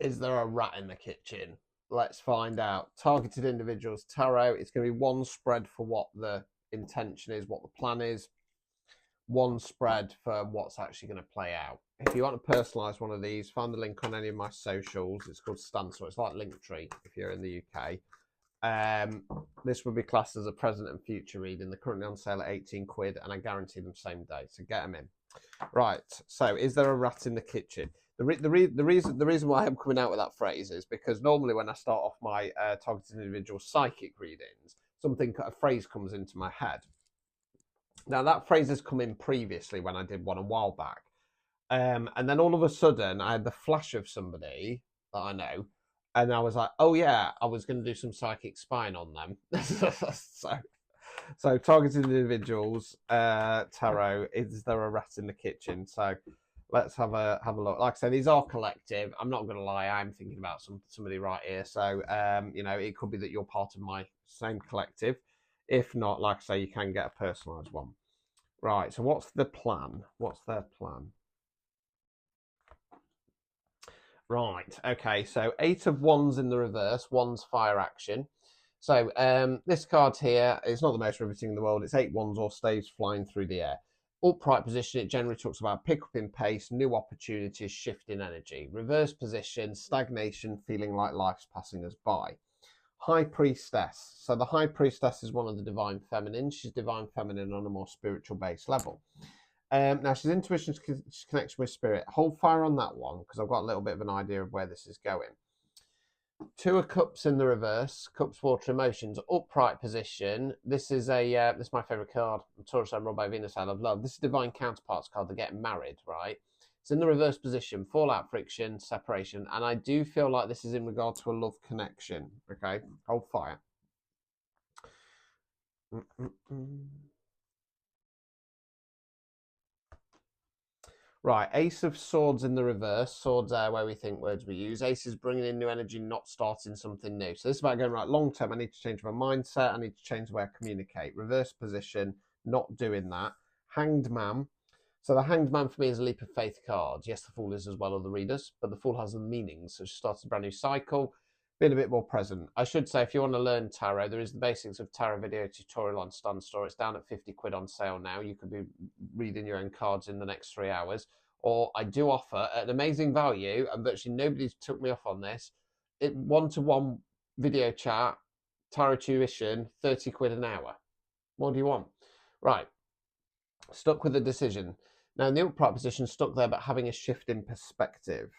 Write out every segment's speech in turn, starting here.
Is there a rat in the kitchen? Let's find out. Targeted individuals, tarot. It's going to be one spread for what the intention is, what the plan is, one spread for what's actually going to play out. If you want to personalize one of these, find the link on any of my socials. It's called Stansel. It's like Linktree if you're in the UK. This would be classed as a present and future reading. They're currently on sale at 18 quid, and I guarantee them same day. So get them in. Right. So, is there a rat in the kitchen? The reason why I'm coming out with that phrase is because normally when I start off my targeted individual psychic readings, a phrase comes into my head. Now that phrase has come in previously when I did one a while back, and then all of a sudden I had the flash of somebody that I know, and I was like, oh yeah, I was going to do some psychic spying on them. So targeted individuals, tarot. Is there a rat in the kitchen? So let's have a look. Like I said, these are collective. I'm not going to lie. I'm thinking about somebody right here. So it could be that you're part of my same collective. If not, like I say, you can get a personalised one. Right. So what's the plan? What's their plan? Right. Okay. So 8 of Wands in the reverse. Wands fire action. So this card here is not the most riveting in the world. It's 8 wands or staves flying through the air. Upright position, it generally talks about pick up in pace, new opportunities, shift in energy. Reverse position, stagnation, feeling like life's passing us by. High priestess. So the high priestess is one of the divine feminine. She's divine feminine on a more spiritual base level. Now she's intuition, she's connection with spirit. Hold fire on that one because I've got a little bit of an idea of where this is going. 2 of Cups in the reverse. Cups, water, emotions, upright position. This is this is my favourite card. Taurus and Rob by Venus, I love love. This is divine counterparts card. They're getting married, right? It's in the reverse position. Fallout, friction, separation, and I do feel like this is in regard to a love connection. Okay, hold fire. Right, Ace of Swords in the reverse. Swords are where we think, words we use. Ace is bringing in new energy, not starting something new. So this is about going, right, long term, I need to change my mindset. I need to change the way I communicate. Reverse position, not doing that. Hanged Man. So the Hanged Man for me is a leap of faith card. Yes, the Fool is as well, other readers, but the Fool has the meanings. So she starts a brand new cycle, being a bit more present. I should say, if you want to learn tarot, there is the basics of tarot video tutorial on Stan Store. It's down at 50 quid on sale now. You could be reading your own cards in the next 3 hours. Or I do offer at an amazing value, and virtually nobody's took me off on this, one-to-one video chat, tarot tuition, 30 quid an hour. What do you want? Right. Stuck with a decision. Now, in the upright position, stuck there, but having a shift in perspective.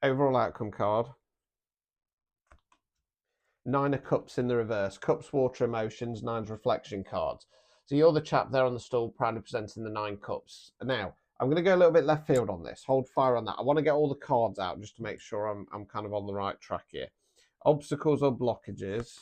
Overall outcome card. 9 of Cups in the reverse. Cups, water, emotions, 9's reflection cards. So you're the chap there on the stool, proudly presenting the 9 cups. Now, I'm going to go a little bit left field on this. Hold fire on that. I want to get all the cards out just to make sure I'm kind of on the right track here. Obstacles or blockages.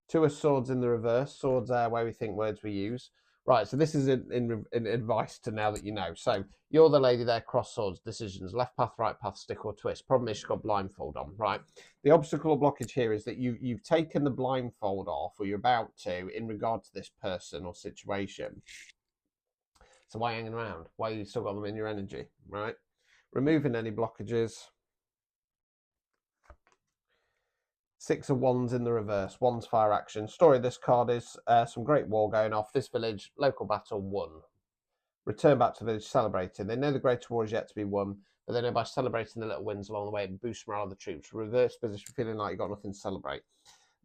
2 of Swords in the reverse. Swords are where we think, words we use. Right, so this is in advice to now that you know. So you're the lady there, cross swords, decisions, left path, right path, stick or twist. Problem is she's got blindfold on, right? The obstacle or blockage here is that you've taken the blindfold off, or you're about to, in regard to this person or situation. So why hanging around? Why you still got them in your energy, right? Removing any blockages. 6 of Wands in the reverse. Wands fire action. Story of this card is some great war going off. This village, local battle won. Return back to the village celebrating. They know the greater war is yet to be won, but they know by celebrating the little wins along the way, it boosts morale of the troops. Reverse position, feeling like you've got nothing to celebrate.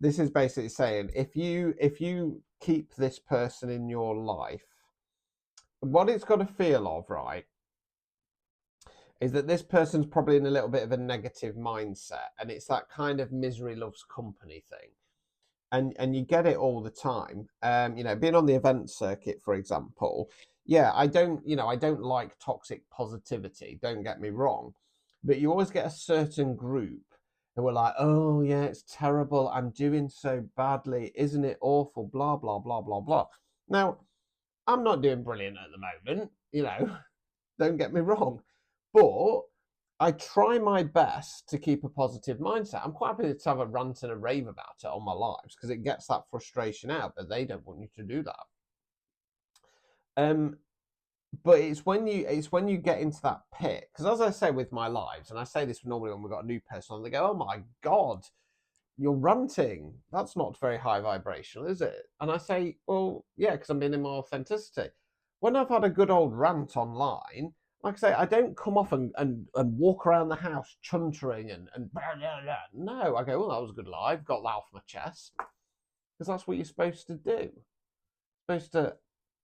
This is basically saying, if you keep this person in your life, what it's got to feel of, right, is that this person's probably in a little bit of a negative mindset, and it's that kind of misery loves company thing. And you get it all the time. Being on the event circuit, for example, yeah, I don't like toxic positivity, don't get me wrong, but you always get a certain group who are like, oh yeah, it's terrible, I'm doing so badly, isn't it awful, blah, blah, blah, blah, blah. Now, I'm not doing brilliant at the moment, don't get me wrong, but I try my best to keep a positive mindset. I'm quite happy to have a rant and a rave about it on my lives because it gets that frustration out, but they don't want you to do that. but it's when you get into that pit, because as I say with my lives, and I say this normally when we've got a new person on, they go, "Oh my god, you're ranting. That's not very high vibrational, is it?" And I say, "Well, yeah, because I'm being in my authenticity." When I've had a good old rant online, like I say, I don't come off and walk around the house chuntering and blah, blah, blah. No, I go, "Well, that was a good live, got that off my chest," because that's what you're supposed to do. You're supposed to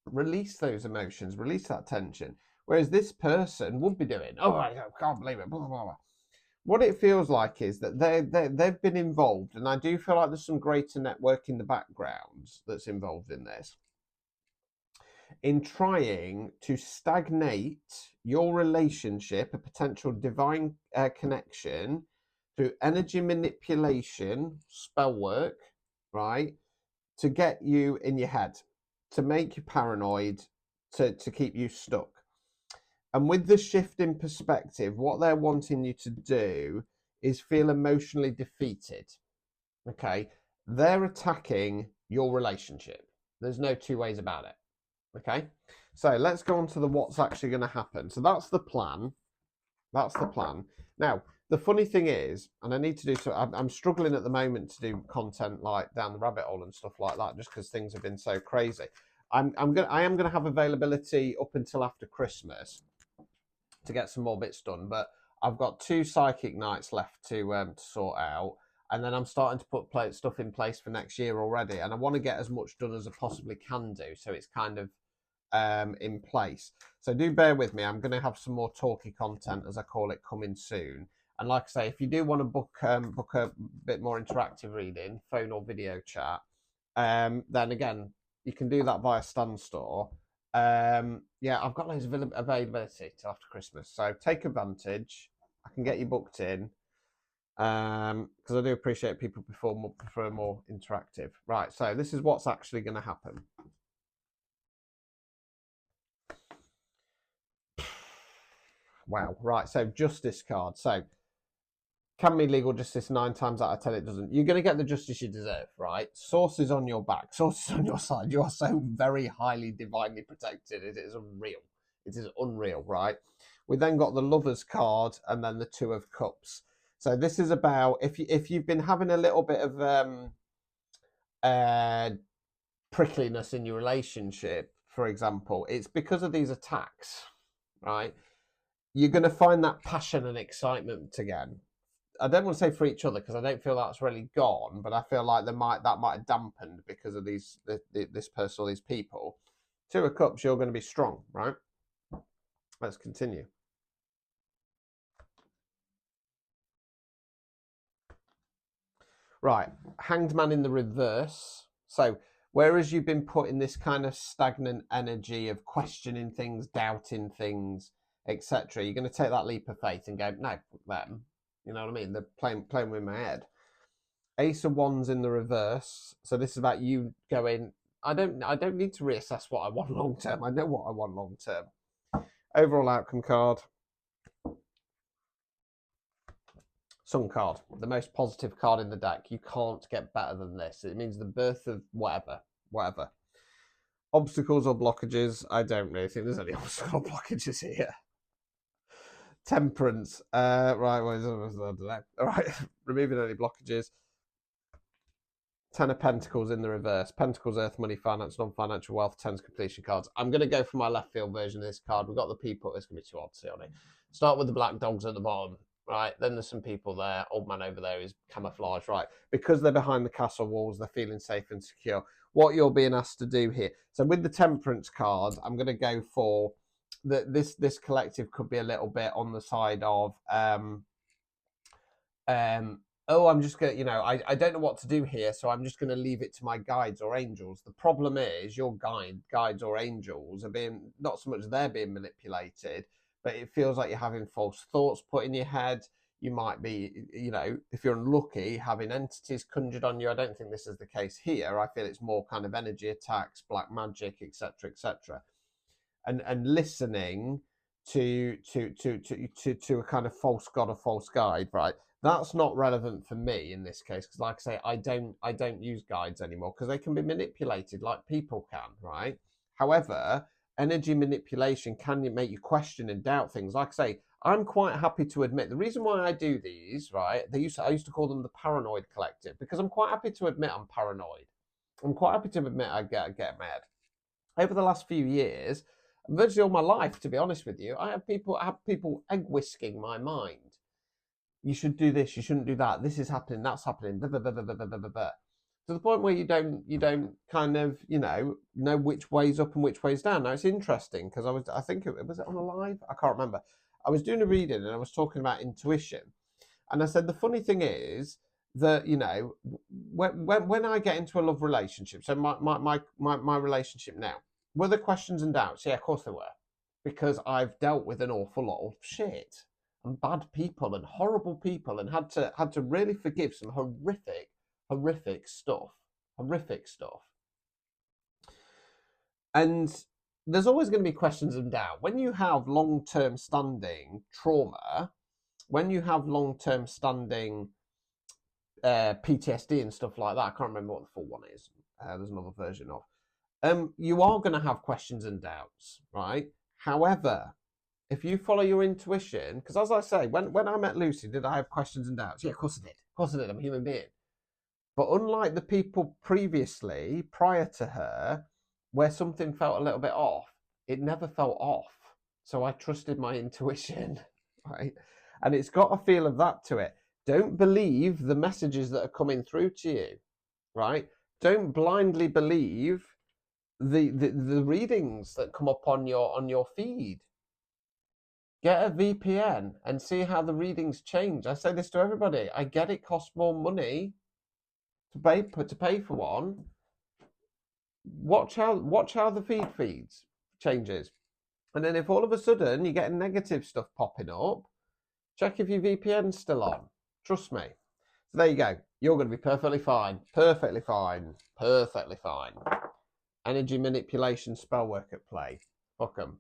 release those emotions, release that tension. Whereas this person would be doing, "Oh, I can't believe it," blah, blah, blah. What it feels like is that they've been involved, and I do feel like there's some greater network in the background that's involved in this, in trying to stagnate your relationship, a potential divine connection, through energy manipulation, spell work, right, to get you in your head, to make you paranoid, to keep you stuck. And with the shift in perspective, what they're wanting you to do is feel emotionally defeated. Okay. They're attacking your relationship. There's no two ways about it. Okay. So let's go on to the what's actually going to happen. So that's the plan. That's the plan. Now, the funny thing is, and I need to do so, I'm struggling at the moment to do content like down the rabbit hole and stuff like that, just because things have been so crazy. I am going to have availability up until after Christmas to get some more bits done, but I've got 2 psychic nights left to sort out, and then I'm starting to put stuff in place for next year already, and I want to get as much done as I possibly can do, so it's kind of in place. So do bear with me. I'm going to have some more talky content, as I call it, coming soon. And like I say, if you do want to book a bit more interactive reading, phone or video chat, then again, you can do that via Stan Store. Yeah, I've got loads of availability till after Christmas, so take advantage. I can get you booked in, because I do appreciate people prefer more interactive. Right, so this is what's actually going to happen. Wow, right, so justice card. So can mean legal justice 9 times out of 10 it doesn't. You're going to get the justice you deserve, right? Sources on your back, sources on your side. You are so very highly divinely protected. It is unreal. It is unreal, right? We then got the Lovers card and then the Two of Cups. So this is about if you've been having a little bit of prickliness in your relationship, for example, it's because of these attacks, right? You're going to find that passion and excitement again. I don't want to say for each other because I don't feel that's really gone, but I feel like that might have dampened because of this person or these people. Two of Cups, you're going to be strong, right? Let's continue. Right, Hanged Man in the reverse. So whereas you've been put in this kind of stagnant energy of questioning things, doubting things, etc., you're going to take that leap of faith and go, no, fuck them. You know what I mean? They're playing with my head. Ace of Wands in the reverse. So this is about you going, I don't need to reassess what I want long term. I know what I want long term. Overall outcome card. Sun card, the most positive card in the deck. You can't get better than this. It means the birth of whatever. Obstacles or blockages. I don't really think there's any obstacle blockages here. Temperance. Right, what is it? All right, removing any blockages. 10 of Pentacles in the reverse. Pentacles, Earth, Money, Finance, Non-Financial Wealth, 10's completion cards. I'm going to go for my left field version of this card. We've got the people. It's going to be too hard to see on it. Start with the black dogs at the bottom, right? Then there's some people there. Old man over there is camouflage, right? Because they're behind the castle walls, they're feeling safe and secure. What you're being asked to do here. So with the Temperance card, I'm going to go for this collective could be a little bit on the side of oh, I'm just going to, I don't know what to do here, so I'm just going to leave it to my guides or angels. The problem is your guides or angels are being, not so much they're being manipulated, but it feels like you're having false thoughts put in your head. You might be, if you're unlucky, having entities conjured on you. I don't think this is the case here. I feel it's more kind of energy attacks, black magic, etc., etc. And listening to a kind of false god or false guide, right? That's not relevant for me in this case because, like I say, I don't use guides anymore because they can be manipulated like people can, right? However, energy manipulation can make you question and doubt things. Like I say, I'm quite happy to admit the reason why I do these, right? I used to call them the paranoid collective, because I'm quite happy to admit I'm paranoid. I'm quite happy to admit I get mad. Over the last few years, virtually all my life, to be honest with you, I have people egg whisking my mind. You should do this, you shouldn't do that. This is happening, that's happening. Blah, blah, blah, blah, blah, blah, blah. To the point where you don't kind of know which way's up and which way's down. Now it's interesting because I think it was on a live. I can't remember. I was doing a reading and I was talking about intuition, and I said the funny thing is that when I get into a love relationship, so my relationship now, were there questions and doubts? Yeah, of course there were, because I've dealt with an awful lot of shit and bad people and horrible people, and had to really forgive some horrific stuff. And there's always going to be questions and doubt. When you have long-term standing trauma, when you have long-term standing PTSD and stuff like that, I can't remember what the full one is. There's another version of. You are going to have questions and doubts, right? However, if you follow your intuition, because as I say, when I met Lucy, did I have questions and doubts? Yeah, of course I did. Of course I did. I'm a human being. But unlike the people previously, prior to her, where something felt a little bit off, it never felt off. So I trusted my intuition, right? And it's got a feel of that to it. Don't believe the messages that are coming through to you, right? Don't blindly believe the readings that come up on your feed. Get a VPN and see how the readings change. I say this to everybody. I get it costs more money to pay for one. Watch how the feed changes, and then if all of a sudden you get negative stuff popping up, check if your VPN's still on. Trust me. So there you go. You're going to be perfectly fine. Perfectly fine. Perfectly fine. Energy manipulation spell work at play. Fuck 'em.